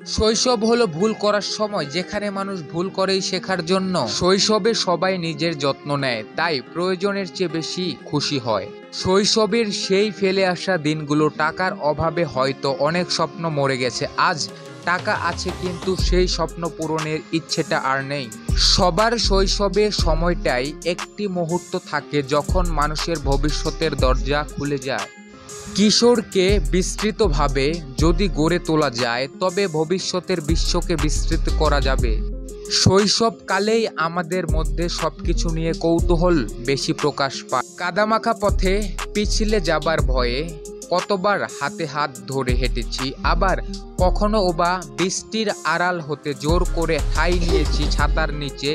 শৈশব হলো ভুল করার সময়, যেখানে মানুষ ভুল করেই শেখার জন্য। শৈশবে সবাই নিজের যত্ন নেয়, তাই প্রয়োজনের চেয়ে বেশি খুশি হয়। শৈশবের সেই ফেলে আসা দিনগুলো, টাকার অভাবে হয়তো অনেক স্বপ্ন মরে গেছে। আজ টাকা আছে কিন্তু সেই স্বপ্ন পূরণের ইচ্ছেটা আর নেই। সবার শৈশবে সময়টাই একটি মুহূর্ত থাকে যখন মানুষের ভবিষ্যতের দরজা খুলে যায়। কিশোরকে বিস্তৃতভাবে যদি গড়ে তোলা যায়, তবে ভবিষ্যতের বিশ্বকে বিস্তৃত করা যাবে। শৈশবকালেই আমাদের মধ্যে সবকিছু নিয়ে কৌতূহল বেশি প্রকাশ পায়। কাদামাখা পথে পিছলে যাবার ভয়ে কতবার হাতে হাত ধরে হেঁটেছি, আবার কখনো বা বৃষ্টির আড়াল হতে জোর করে ঠাঁই নিয়েছি ছাতার নিচে,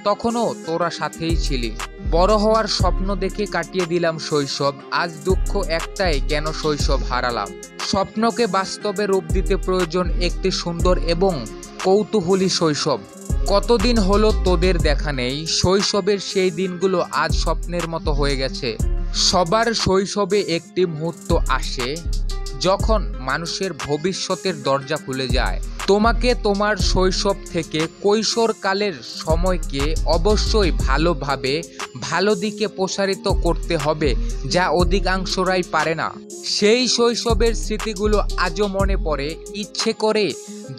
তখনও তোরা সাথেই ছিলি। বড় হওয়ার স্বপ্ন দেখে কাটিয়ে দিলাম শৈশব। আজ দুঃখ একটাই, কেন শৈশব হারালাম। স্বপ্নকে বাস্তবে রূপ দিতে প্রয়োজন একটি সুন্দর এবং কৌতূহলী শৈশব। কতদিন হলো তোদের দেখা নেই, শৈশবের সেই দিনগুলো আজ স্বপ্নের মতো হয়ে গেছে। সবার শৈশবে একটি মুহূর্ত আসে যখন মানুষের ভবিষ্যতের দরজা খুলে যায়। তোমাকে তোমার শৈশব থেকে কৈশোরকালের সময়কে অবশ্যই ভালোভাবে ভালো দিকে প্রসারিত করতে হবে, যা অধিকাংশরাই পারে না। সেই শৈশবের স্মৃতিগুলো আজও মনে পড়ে, ইচ্ছে করে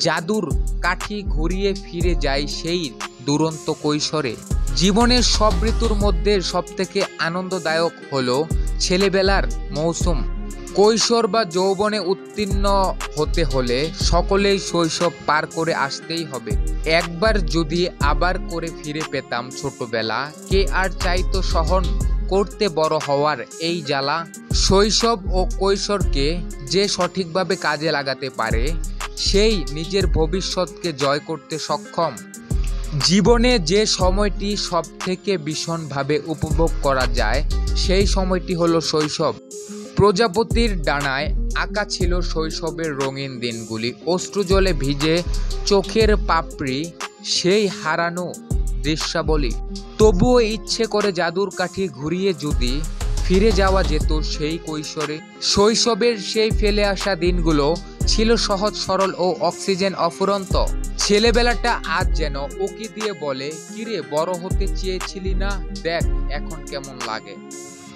জাদুর কাঠি ঘুরিয়ে ফিরে যায় সেই দুরন্ত কৈশোরে। জীবনের সব ঋতুর মধ্যে সবথেকে আনন্দদায়ক হলো ছেলেবেলার মৌসুম। কৈশোর বা যৌবনে উত্তীর্ণ হতে হলে সকলেই শৈশব পার করে আসতেই হবে। একবার যদি আবার করে ফিরে পেতাম ছোটবেলা, কে আর চাইতো সহন করতে বড় হওয়ার এই জ্বালা। শৈশব ও কৈশোরকে যে সঠিকভাবে কাজে লাগাতে পারে, সেই নিজের ভবিষ্যৎকে জয় করতে সক্ষম। জীবনে যে সময়টি সব থেকে ভীষণভাবে উপভোগ করা যায়, সেই সময়টি হলো শৈশব। প্রজাপতির ডানায় আঁকা ছিল শৈশবের রঙিন দিনগুলি, অশ্রুজলে ভিজে চোখের পাপড়ি, সেই হারানো দৃশ্যাবলী। তবুও ইচ্ছে করে জাদুর কাঠি ঘুরিয়ে যদি ফিরে যাওয়া যেত সেই কৈশোরে। শৈশবের সেই ফেলে আসা দিনগুলো ছিল সহজ সরল ও অক্সিজেন অফুরন্ত। ছেলেবেলাটা আজ যেন উকি দিয়ে বলে, কিরে বড় হতে চেয়েছিলি না, দেখ এখন কেমন লাগে।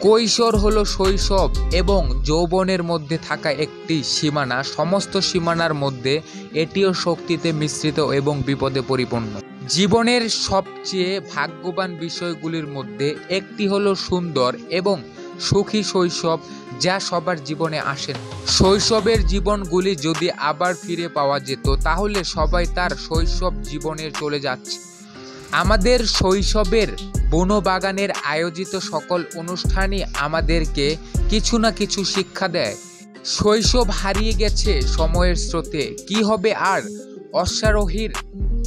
কৈশোর হলো শৈশব এবং যৌবনের মধ্যে থাকা একটি সীমানা। সমস্ত সীমানার মধ্যে এটিও শক্তিতে মিশ্রিত এবং বিপদে পরিপূর্ণ। জীবনের সবচেয়ে ভাগ্যবান বিষয়গুলির মধ্যে একটি হলো সুন্দর এবং সুখী শৈশব, যা সবার জীবনে আসে না। শৈশবের জীবনগুলি যদি আবার ফিরে পাওয়া যেত, তাহলে সবাই তার শৈশব জীবনে চলে যাচ্ছে। আমাদের শৈশবের বনবাগানের আয়োজিত সকল অনুষ্ঠানই আমাদেরকে কিছু না কিছু শিক্ষা দেয়। শৈশব হারিয়ে গেছে সময়ের স্রোতে, কি হবে আর অশ্বারোহীর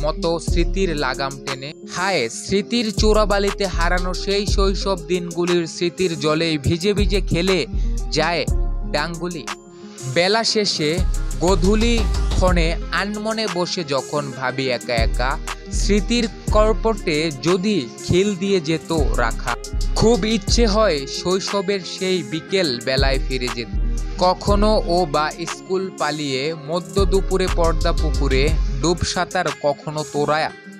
মতো স্মৃতির লাগাম টেনে। হায়, স্মৃতির চোরাবালিতে হারানো সেই শৈশব দিনগুলির স্মৃতির জলেই ভিজে ভিজে খেলে যায় ডাঙ্গুলি। বেলা শেষে গোধূলি ক্ষণে আনমনে বসে যখন ভাবি একা একা, স্মৃতির কর্পটে যদি খিল দিয়ে যেত রাখা। খুব ইচ্ছে হয় শৈশবের সেই বিকেল বেলায় ফিরে যেতে। কখনো ও বা স্কুল পালিয়ে মধ্য দুপুরে পর্দা পুকুরে ডুব সাঁতার, কখনো তোরা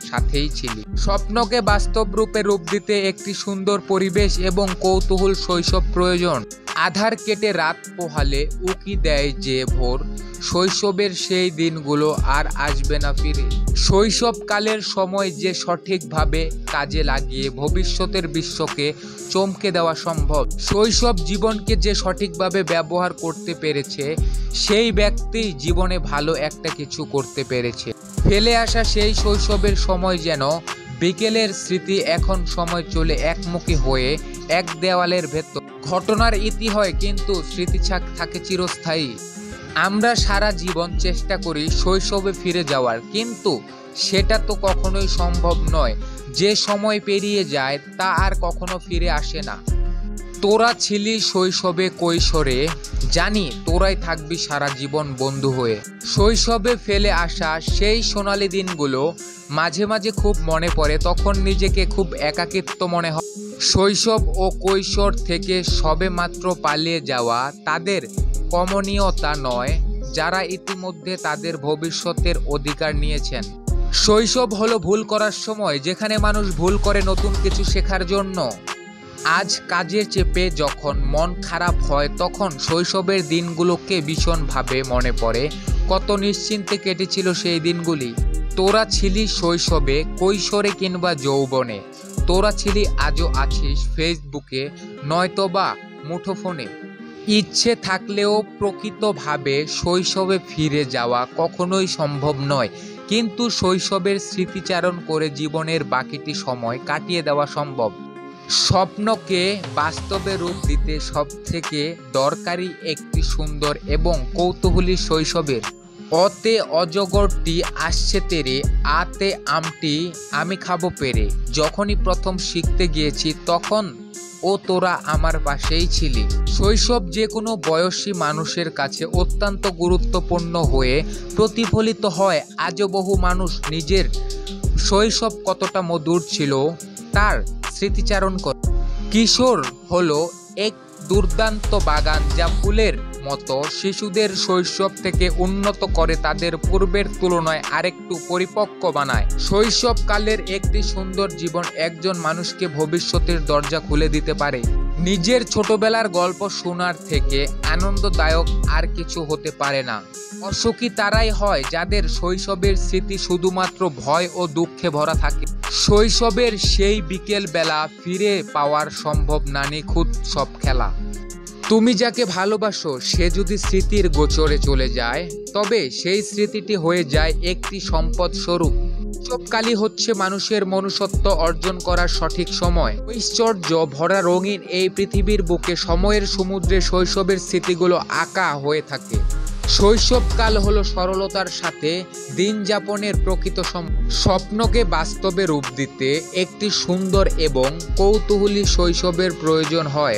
সাথেই ছিলি। স্বপ্নকে বাস্তব রূপে রূপ দিতে একটি সুন্দর পরিবেশ এবং কৌতূহল শৈশব প্রয়োজন। আধার কেটে রাত পোহালে উকি দেয় যে ভোর, শৈশবের সেই দিনগুলো আর আসবে না ফিরে। শৈশবকালের সময় যে সঠিকভাবে কাজে লাগিয়ে ভবিষ্যতের বিশ্বকে চমকে দেওয়া সম্ভব। শৈশব জীবনকে যে সঠিকভাবে ব্যবহার করতে পেরেছে, সেই ব্যক্তি জীবনে ভালো একটা কিছু করতে পেরেছে। ফেলে আসা সেই শৈশবের সময় যেন বিকেলের স্মৃতি, এখন সময় চলে একমুখী হয়ে এক দেওয়ালের ভেতর। ঘটনার ইতি হয় কিন্তু স্মৃতি থাকে চিরস্থায়ী। আমরা সারা জীবন চেষ্টা করি শৈশবে ফিরে যাওয়ার, কিন্তু সেটা তো কখনোই সম্ভব নয়। যে সময় পেরিয়ে যায় তা আর কখনো ফিরে আসে না। তোরা ছিলি শৈশবে কৈশোরে, জানি তোরাই থাকবি সারা জীবন বন্ধু হয়ে। শৈশবে ফেলে আসা সেই সোনালি দিনগুলো মাঝে মাঝে খুব মনে পড়ে, তখন নিজেকে খুব একাকিত্ব মনে হয়। শৈশব ও কৈশোর থেকে সবে মাত্র পালিয়ে যাওয়া তাদের কমনীয়তা নয়, যারা ইতিমধ্যে তাদের ভবিষ্যতের অধিকার নিয়েছেন। শৈশব হলো ভুল করার সময়, যেখানে মানুষ ভুল করে নতুন কিছু শেখার জন্য। আজ কাজের চেপে যখন মন খারাপ হয়, তখন শৈশবের দিনগুলোকে ভীষণভাবে মনে পড়ে। কত নিশ্চিন্তে কেটেছিল সেই দিনগুলি। তোরা ছিলি শৈশবে, কৈশোরে কিংবা যৌবনে। তোরা ছিলি, আজও আছিস ফেসবুকে, নয়তোবা মুঠোফোনে। ইচ্ছে থাকলেও প্রকৃতভাবে শৈশবে ফিরে যাওয়া কখনোই সম্ভব নয়, কিন্তু শৈশবের স্মৃতিচারণ করে জীবনের বাকিটি সময় কাটিয়ে দেওয়া সম্ভব। স্বপ্নকে বাস্তবে রূপ দিতে সবথেকে দরকারি একটি সুন্দর এবং কৌতূহলী শৈশবের। অতে অজগরটি আসছে তেরে, আতে আমটি আমি খাবো পেরে। যখনই প্রথম শিখতে গিয়েছি তখন ও তোরা আমার পাশেই ছিলি। শৈশব যে কোনো বয়সী মানুষের কাছে অত্যন্ত গুরুত্বপূর্ণ হয়ে প্রতিফলিত হয়। আজও বহু মানুষ নিজের শৈশব কতটা মধুর ছিল তার স্মৃতিচারণ করে। কিশোর হলো এক দুর্দান্ত বাগান, যা ফুলের মতো শিশুদের শৈশব থেকে উন্নত করে তাদের পূর্বের তুলনায় আরেকটু পরিপক্ক বানায়। শৈশবকালের একটি সুন্দর জীবন একজন মানুষকে ভবিষ্যতের দরজা খুলে দিতে পারে। নিজের ছোটবেলার গল্প শোনার থেকে আনন্দদায়ক আর কিছু হতে পারে না। অসুখী তারাই হয় যাদের শৈশবের স্মৃতি শুধুমাত্র ভয় ও দুঃখে ভরা থাকে। শৈশবের সেই বিকেল বেলা ফিরে পাওয়ার সম্ভব না, নিখুঁত সব খেলা। তুমি যাকে ভালোবাসো সে যদি স্মৃতির গোচরে চলে যায়, তবে সেই স্মৃতিটি হয়ে যায় একটি সম্পদ স্বরূপ। শৈশবকালই হচ্ছে মানুষের মনুষ্যত্ব অর্জন করার সঠিক সময়। ঐশ্বর্য ভরা রঙিন এই পৃথিবীর বুকে সময়ের সমুদ্রে শৈশবের স্মৃতিগুলো আঁকা হয়ে থাকে। শৈশবকাল হলো সরলতার সাথে দিন যাপনের প্রকৃত স্বপ্নকে বাস্তবে রূপ দিতে একটি সুন্দর এবং কৌতূহলী শৈশবের প্রয়োজন হয়।